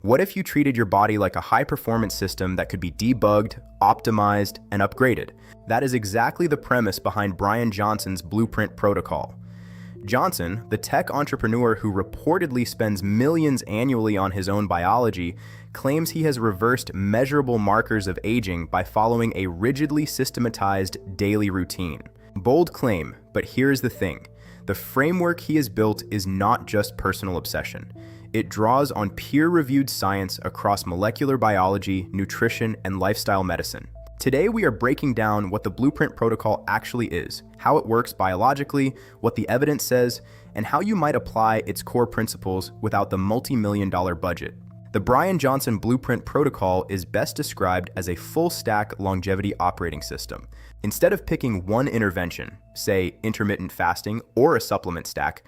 What if you treated your body like a high-performance system that could be debugged, optimized, and upgraded? That is exactly the premise behind Bryan Johnson's Blueprint protocol. Johnson, the tech entrepreneur who reportedly spends millions annually on his own biology, claims he has reversed measurable markers of aging by following a rigidly systematized daily routine. Bold claim, but here's the thing. The framework he has built is not just personal obsession. It draws on peer-reviewed science across molecular biology, nutrition, and lifestyle medicine. Today, we are breaking down what the Blueprint protocol actually is, how it works biologically, what the evidence says, and how you might apply its core principles without the multi-million-dollar budget. The Bryan Johnson Blueprint protocol is best described as a full-stack longevity operating system. Instead of picking one intervention, say intermittent fasting or a supplement stack,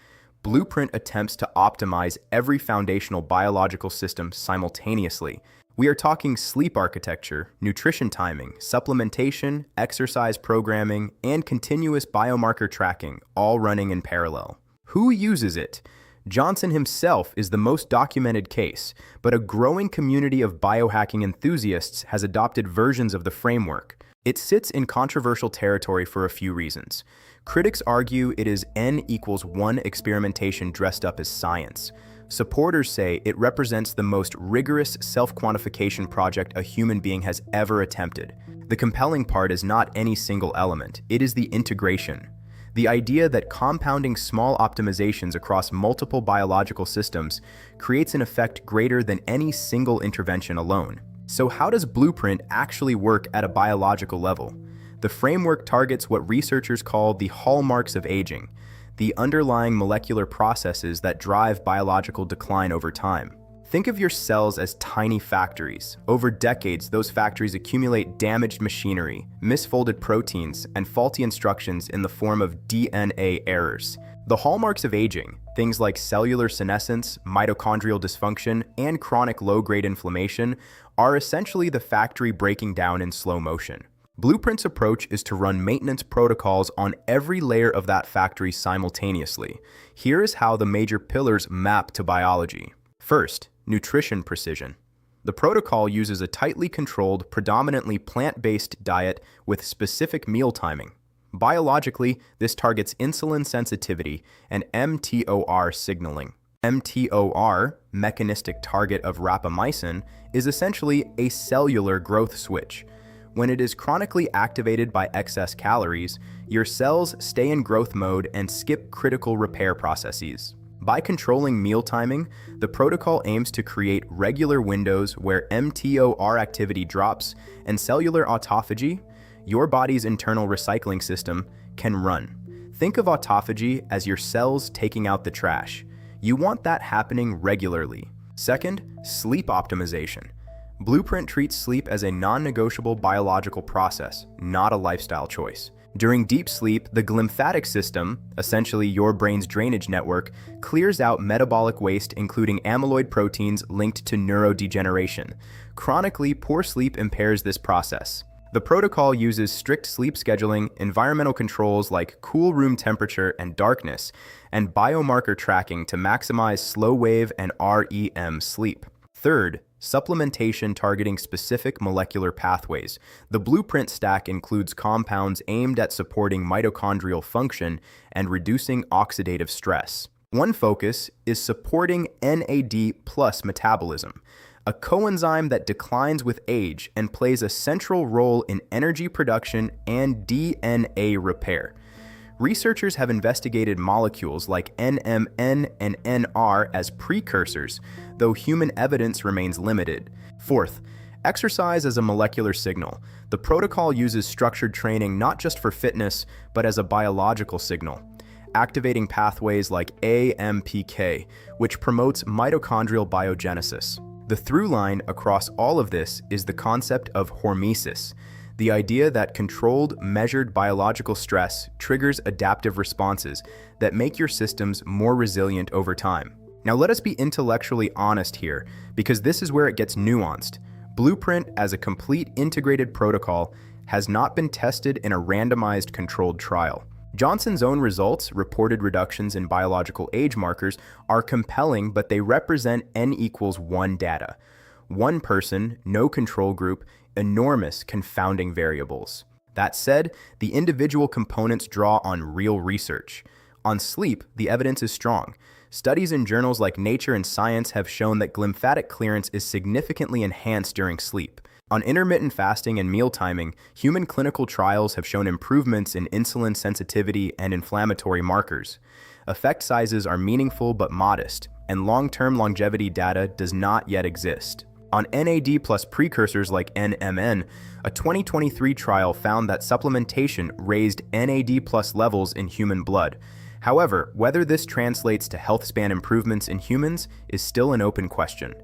Blueprint attempts to optimize every foundational biological system simultaneously. We are talking sleep architecture, nutrition timing, supplementation, exercise programming, and continuous biomarker tracking, all running in parallel. Who uses it? Johnson himself is the most documented case, but a growing community of biohacking enthusiasts has adopted versions of the framework. It sits in controversial territory for a few reasons. Critics argue it is N=1 experimentation dressed up as science. Supporters say it represents the most rigorous self-quantification project a human being has ever attempted. The compelling part is not any single element, it is the integration. The idea that compounding small optimizations across multiple biological systems creates an effect greater than any single intervention alone. So how does Blueprint actually work at a biological level? The framework targets what researchers call the hallmarks of aging, the underlying molecular processes that drive biological decline over time. Think of your cells as tiny factories. Over decades, those factories accumulate damaged machinery, misfolded proteins, and faulty instructions in the form of DNA errors. The hallmarks of aging, things like cellular senescence, mitochondrial dysfunction, and chronic low-grade inflammation, are essentially the factory breaking down in slow motion. Blueprint's approach is to run maintenance protocols on every layer of that factory simultaneously. Here is how the major pillars map to biology. First, nutrition precision. The protocol uses a tightly controlled, predominantly plant-based diet with specific meal timing. Biologically, this targets insulin sensitivity and mTOR signaling. mTOR, mechanistic target of rapamycin, is essentially a cellular growth switch. When it is chronically activated by excess calories, your cells stay in growth mode and skip critical repair processes. By controlling meal timing, the protocol aims to create regular windows where mTOR activity drops and cellular autophagy, your body's internal recycling system, can run. Think of autophagy as your cells taking out the trash. You want that happening regularly. Second, sleep optimization. Blueprint treats sleep as a non-negotiable biological process, not a lifestyle choice. During deep sleep, the glymphatic system, essentially your brain's drainage network, clears out metabolic waste including amyloid proteins linked to neurodegeneration. Chronically, poor sleep impairs this process. The protocol uses strict sleep scheduling, environmental controls like cool room temperature and darkness, and biomarker tracking to maximize slow-wave and REM sleep. Third, supplementation targeting specific molecular pathways. The Blueprint stack includes compounds aimed at supporting mitochondrial function and reducing oxidative stress. One focus is supporting NAD+ metabolism, a coenzyme that declines with age and plays a central role in energy production and DNA repair. Researchers have investigated molecules like NMN and NR as precursors, though human evidence remains limited. Fourth, exercise as a molecular signal. The protocol uses structured training not just for fitness, but as a biological signal, activating pathways like AMPK, which promotes mitochondrial biogenesis. The through line across all of this is the concept of hormesis, the idea that controlled, measured biological stress triggers adaptive responses that make your systems more resilient over time. Now let us be intellectually honest here, because this is where it gets nuanced. Blueprint as a complete integrated protocol has not been tested in a randomized controlled trial. Johnson's own results, reported reductions in biological age markers, are compelling, but they represent n=1 data. One person, no control group, enormous confounding variables. That said, the individual components draw on real research. On sleep, the evidence is strong. Studies in journals like Nature and Science have shown that glymphatic clearance is significantly enhanced during sleep. On intermittent fasting and meal timing, human clinical trials have shown improvements in insulin sensitivity and inflammatory markers. Effect sizes are meaningful but modest, and long-term longevity data does not yet exist. On NAD plus precursors like NMN, a 2023 trial found that supplementation raised NAD plus levels in human blood. However, whether this translates to health span improvements in humans is still an open question.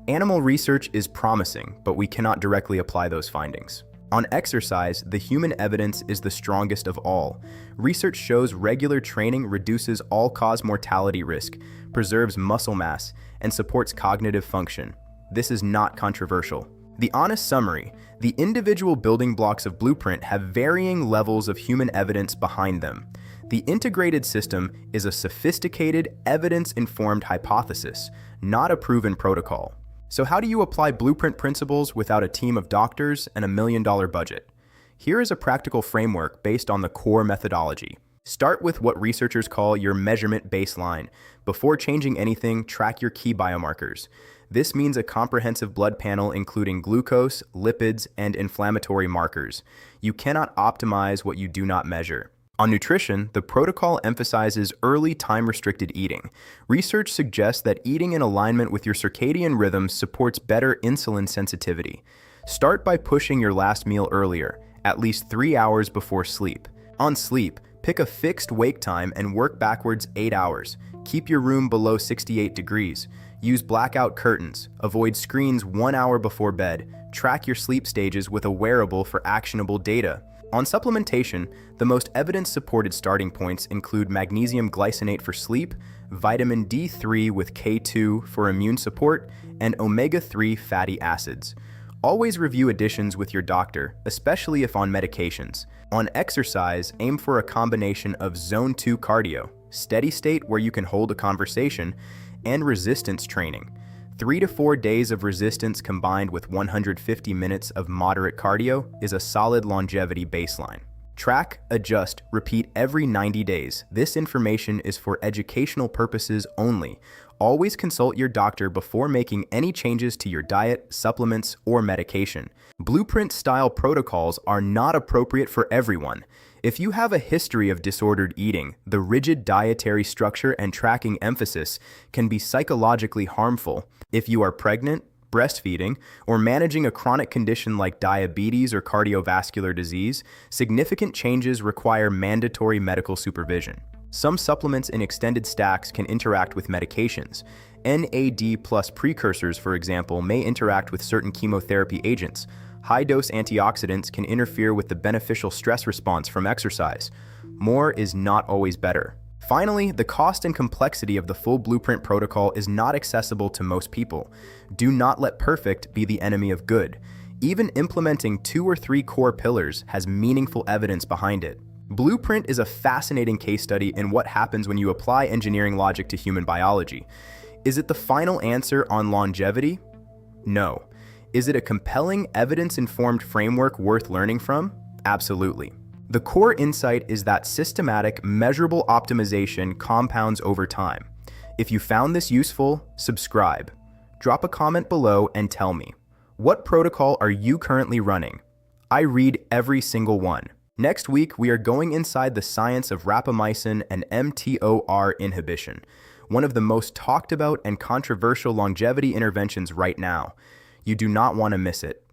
Animal research is promising, but we cannot directly apply those findings. On exercise, the human evidence is the strongest of all. Research shows regular training reduces all-cause mortality risk, preserves muscle mass, and supports cognitive function. This is not controversial. The honest summary: the individual building blocks of Blueprint have varying levels of human evidence behind them. The integrated system is a sophisticated, evidence-informed hypothesis, not a proven protocol. So how do you apply Blueprint principles without a team of doctors and $1 million budget? Here is a practical framework based on the core methodology. Start with what researchers call your measurement baseline. Before changing anything, track your key biomarkers. This means a comprehensive blood panel including glucose, lipids, and inflammatory markers. You cannot optimize what you do not measure. On nutrition, the protocol emphasizes early time-restricted eating. Research suggests that eating in alignment with your circadian rhythms supports better insulin sensitivity. Start by pushing your last meal earlier, at least 3 hours before sleep. On sleep, pick a fixed wake time and work backwards 8 hours. Keep your room below 68 degrees. Use blackout curtains. Avoid screens 1 hour before bed. Track your sleep stages with a wearable for actionable data. On supplementation, the most evidence-supported starting points include magnesium glycinate for sleep, vitamin D3 with K2 for immune support, and omega-3 fatty acids. Always review additions with your doctor, especially if on medications. On exercise, aim for a combination of Zone 2 cardio, steady state where you can hold a conversation, and resistance training. 3 to 4 days of resistance combined with 150 minutes of moderate cardio is a solid longevity baseline. Track, adjust, repeat every 90 days. This information is for educational purposes only. Always consult your doctor before making any changes to your diet, supplements, or medication. Blueprint-style protocols are not appropriate for everyone. If you have a history of disordered eating, the rigid dietary structure and tracking emphasis can be psychologically harmful. If you are pregnant, breastfeeding, or managing a chronic condition like diabetes or cardiovascular disease, significant changes require mandatory medical supervision. Some supplements in extended stacks can interact with medications. NAD plus precursors, for example, may interact with certain chemotherapy agents. High-dose antioxidants can interfere with the beneficial stress response from exercise. More is not always better. Finally, the cost and complexity of the full Blueprint protocol is not accessible to most people. Do not let perfect be the enemy of good. Even implementing 2 or 3 core pillars has meaningful evidence behind it. Blueprint is a fascinating case study in what happens when you apply engineering logic to human biology. Is it the final answer on longevity? No. Is it a compelling, evidence-informed framework worth learning from? Absolutely. The core insight is that systematic, measurable optimization compounds over time. If you found this useful, subscribe. Drop a comment below and tell me, what protocol are you currently running? I read every single one. Next week, we are going inside the science of rapamycin and mTOR inhibition, one of the most talked about and controversial longevity interventions right now. You do not want to miss it.